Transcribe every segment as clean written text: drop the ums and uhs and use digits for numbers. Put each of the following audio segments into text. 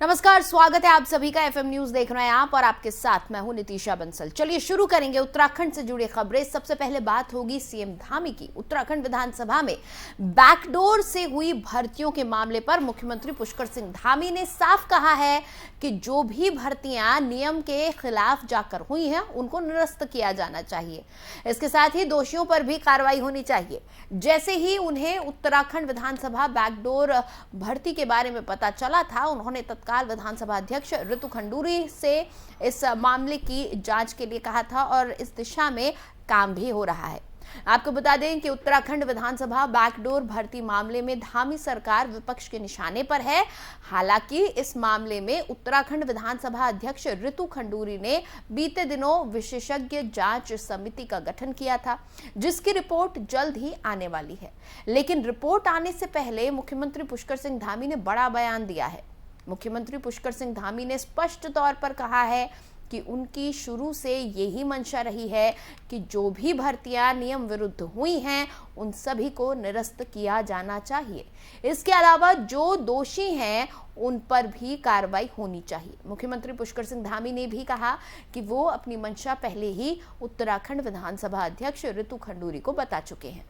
नमस्कार, स्वागत है आप सभी का। एफएम न्यूज देख रहे हैं आप और आपके साथ मैं हूं नितिशा बंसल। चलिए शुरू करेंगे उत्तराखंड से जुड़ी खबरें। सबसे पहले बात होगी सीएम धामी की। उत्तराखंड विधानसभा में बैकडोर से हुई भर्तियों के मामले पर मुख्यमंत्री पुष्कर सिंह धामी ने साफ कहा है कि जो भी भर्तियां नियम के खिलाफ जाकर हुई हैं उनको निरस्त किया जाना चाहिए। इसके साथ ही दोषियों पर भी कार्रवाई होनी चाहिए। जैसे ही उन्हें उत्तराखंड विधानसभा बैकडोर भर्ती के बारे में पता चला था, उन्होंने तत्काल विधानसभा अध्यक्ष ऋतु खंडूरी से इस मामले की जांच के लिए कहा था और इस दिशा में काम भी हो रहा है। आपको बता दें कि उत्तराखंड विधानसभा बैकडोर भर्ती मामले में धामी सरकार विपक्ष के निशाने पर है। हालांकि इस मामले में उत्तराखंड विधानसभा अध्यक्ष ऋतु खंडूरी ने बीते दिनों विशेषज्ञ जांच समिति का गठन किया था, जिसकी रिपोर्ट जल्द ही आने वाली है। लेकिन रिपोर्ट आने से पहले मुख्यमंत्री पुष्कर सिंह धामी ने बड़ा बयान दिया है। मुख्यमंत्री पुष्कर सिंह धामी ने स्पष्ट तौर पर कहा है कि उनकी शुरू से यही मंशा रही है कि जो भी भर्तियां नियम विरुद्ध हुई हैं उन सभी को निरस्त किया जाना चाहिए। इसके अलावा जो दोषी हैं उन पर भी कार्रवाई होनी चाहिए। मुख्यमंत्री पुष्कर सिंह धामी ने भी कहा कि वो अपनी मंशा पहले ही उत्तराखंड विधानसभा अध्यक्ष ऋतु खंडूरी को बता चुके हैं।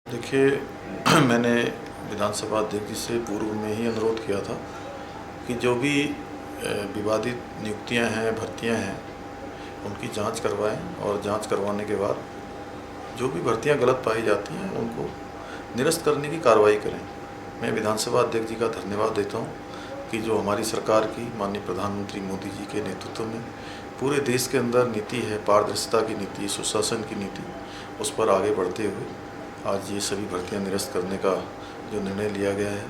देखिए, मैंने विधानसभा अध्यक्ष से पूर्व में ही अनुरोध किया था कि जो भी विवादित नियुक्तियां हैं, भर्तियां हैं, उनकी जांच करवाएं और जांच करवाने के बाद जो भी भर्तियां गलत पाई जाती हैं उनको निरस्त करने की कार्रवाई करें। मैं विधानसभा अध्यक्ष जी का धन्यवाद देता हूं कि जो हमारी सरकार की माननीय प्रधानमंत्री मोदी जी के नेतृत्व में पूरे देश के अंदर नीति है, पारदर्शिता की नीति, सुशासन की नीति, उस पर आगे बढ़ते हुए आज ये सभी भर्तियां निरस्त करने का जो निर्णय लिया गया है,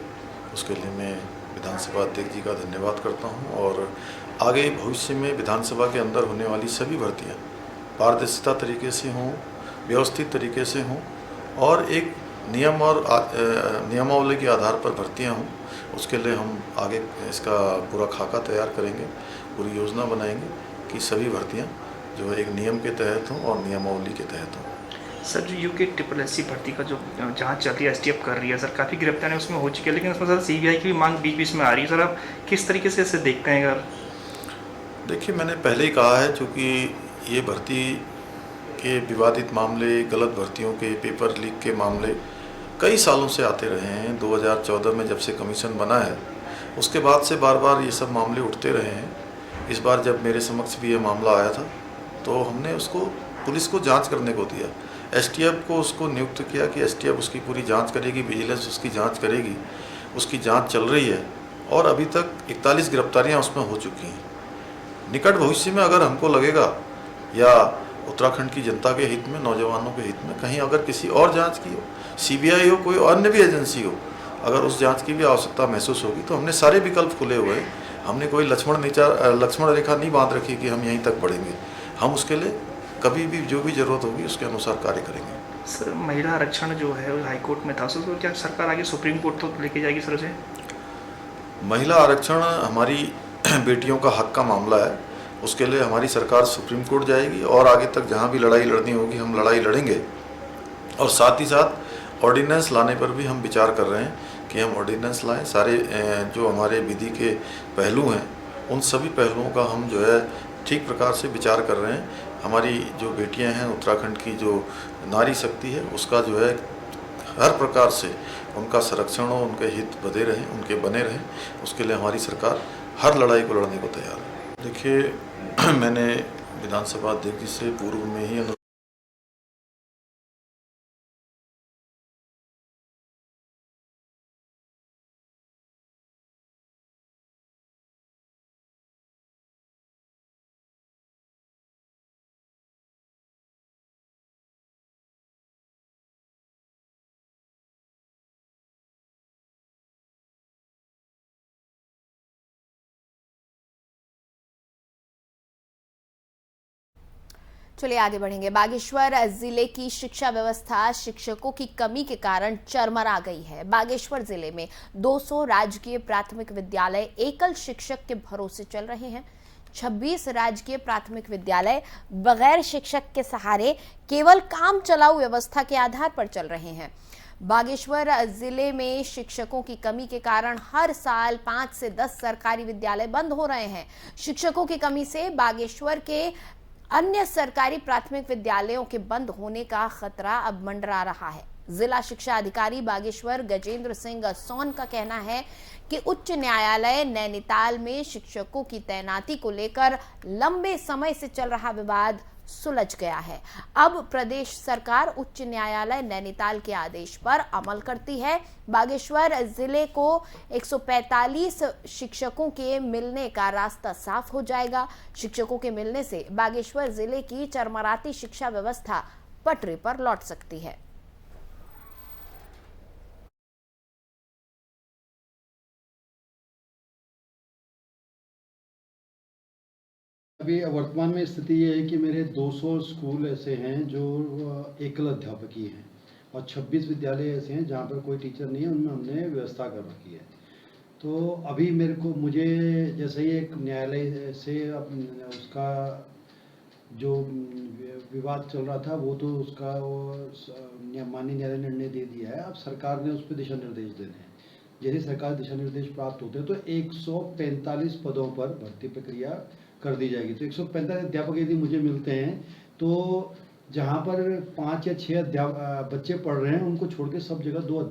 उसके लिए मैं विधानसभा अध्यक्ष जी का धन्यवाद करता हूं। और आगे भविष्य में विधानसभा के अंदर होने वाली सभी भर्तियां पारदर्शिता तरीके से हों, व्यवस्थित तरीके से हों और एक नियम और नियमावली के आधार पर भर्तियां हों। उसके लिए हम आगे इसका पूरा खाका तैयार करेंगे, पूरी योजना बनाएंगे कि सभी भर्तियाँ जो एक नियम के तहत हों और नियमावली के तहत हों। सर, जो यूके SSS भर्ती का जो जांच चल रही है, STF कर रही है सर, काफ़ी गिरफ्तारियां उसमें हो चुकी है, लेकिन उसमें सर CBI की भी मांग बीच बीच में आ रही है। सर, आप किस तरीके से इसे देखते हैं? अगर देखिए, मैंने पहले ही कहा है, चूँकि ये भर्ती के विवादित मामले, गलत भर्तियों के पेपर लीक के मामले कई सालों से आते रहे हैं। 2014 में जब से कमीशन बना है उसके बाद से बार बार ये सब मामले उठते रहे हैं। इस बार जब मेरे समक्ष भी ये मामला आया था तो हमने उसको पुलिस को जांच करने को दिया, STF को उसको नियुक्त किया कि STF उसकी पूरी जांच करेगी, विजिलेंस उसकी जांच करेगी। उसकी जांच चल रही है और अभी तक 41 गिरफ्तारियां उसमें हो चुकी हैं। निकट भविष्य में अगर हमको लगेगा या उत्तराखंड की जनता के हित में, नौजवानों के हित में कहीं अगर किसी और जांच की हो, CBI हो, कोई अन्य भी एजेंसी हो, अगर उस जांच की भी आवश्यकता महसूस होगी तो हमने सारे विकल्प खुले हुए हैं। हमने कोई लक्ष्मण रेखा नहीं बांध रखी कि हम यहीं तक बढ़ेंगे। हम उसके लिए कभी भी जो भी जरूरत होगी उसके अनुसार कार्य करेंगे। सर, महिला आरक्षण जो है वो हाईकोर्ट में था, तो क्या सरकार आगे सुप्रीम कोर्ट तो लेके जाएगी सर उसे? महिला आरक्षण हमारी बेटियों का हक का मामला है, उसके लिए हमारी सरकार सुप्रीम कोर्ट जाएगी और आगे तक जहाँ भी लड़ाई लड़नी होगी हम लड़ाई लड़ेंगे। और साथ ही साथ ऑर्डिनेंस लाने पर भी हम विचार कर रहे हैं कि हम ऑर्डिनेंस लाएं। सारे जो हमारे विधि के पहलू हैं उन सभी पहलुओं का हम जो है ठीक प्रकार से विचार कर रहे हैं। हमारी जो बेटियां हैं, उत्तराखंड की जो नारी शक्ति है, उसका जो है हर प्रकार से उनका संरक्षण हो, उनके हित बने रहें, उसके लिए हमारी सरकार हर लड़ाई को लड़ने को तैयार है। देखिए, मैंने विधानसभा अध्यक्ष जी से पूर्व में ही चलिए आगे बढ़ेंगे। बागेश्वर जिले की शिक्षा व्यवस्था शिक्षकों की कमी के कारण चरमरा गई है। बागेश्वर जिले में 200 राजकीय प्राथमिक विद्यालय एकल शिक्षक के भरोसे चल रहे हैं। 26 राजकीय प्राथमिक विद्यालय बगैर शिक्षक के सहारे केवल काम चलाऊ व्यवस्था के आधार पर चल रहे हैं। बागेश्वर जिले में शिक्षकों की कमी के कारण हर साल 5 से 10 सरकारी विद्यालय बंद हो रहे हैं। शिक्षकों की कमी से बागेश्वर के अन्य सरकारी प्राथमिक विद्यालयों के बंद होने का खतरा अब मंडरा रहा है। जिला शिक्षा अधिकारी बागेश्वर गजेंद्र सिंह सोन का कहना है कि उच्च न्यायालय नैनीताल में शिक्षकों की तैनाती को लेकर लंबे समय से चल रहा विवाद सुलझ गया है। अब प्रदेश सरकार उच्च न्यायालय नैनीताल के आदेश पर अमल करती है। बागेश्वर जिले को 145 शिक्षकों के मिलने का रास्ता साफ हो जाएगा। शिक्षकों के मिलने से बागेश्वर जिले की चरमराती शिक्षा व्यवस्था पटरी पर लौट सकती है। अभी वर्तमान में स्थिति ये है कि मेरे 200 स्कूल ऐसे हैं जो एकल अध्यापकीय हैं और 26 विद्यालय ऐसे हैं जहाँ पर कोई टीचर नहीं है, उनमें हमने व्यवस्था कर रखी है। तो अभी मुझे जैसे ही एक न्यायालय से उसका जो विवाद चल रहा था वो तो उसका माननीय न्यायालय ने निर्णय दे दिया है। अब सरकार ने उस पर दिशा निर्देश देने हैं। जैसे सरकार दिशा निर्देश प्राप्त होते हैं तो 145 पदों पर भर्ती प्रक्रिया कर दी जाएगी। तो 145 अध्यापक यदि मुझे मिलते हैं तो जहाँ पर 5 या 6 बच्चे पढ़ रहे हैं उनको छोड़ के सब जगह 2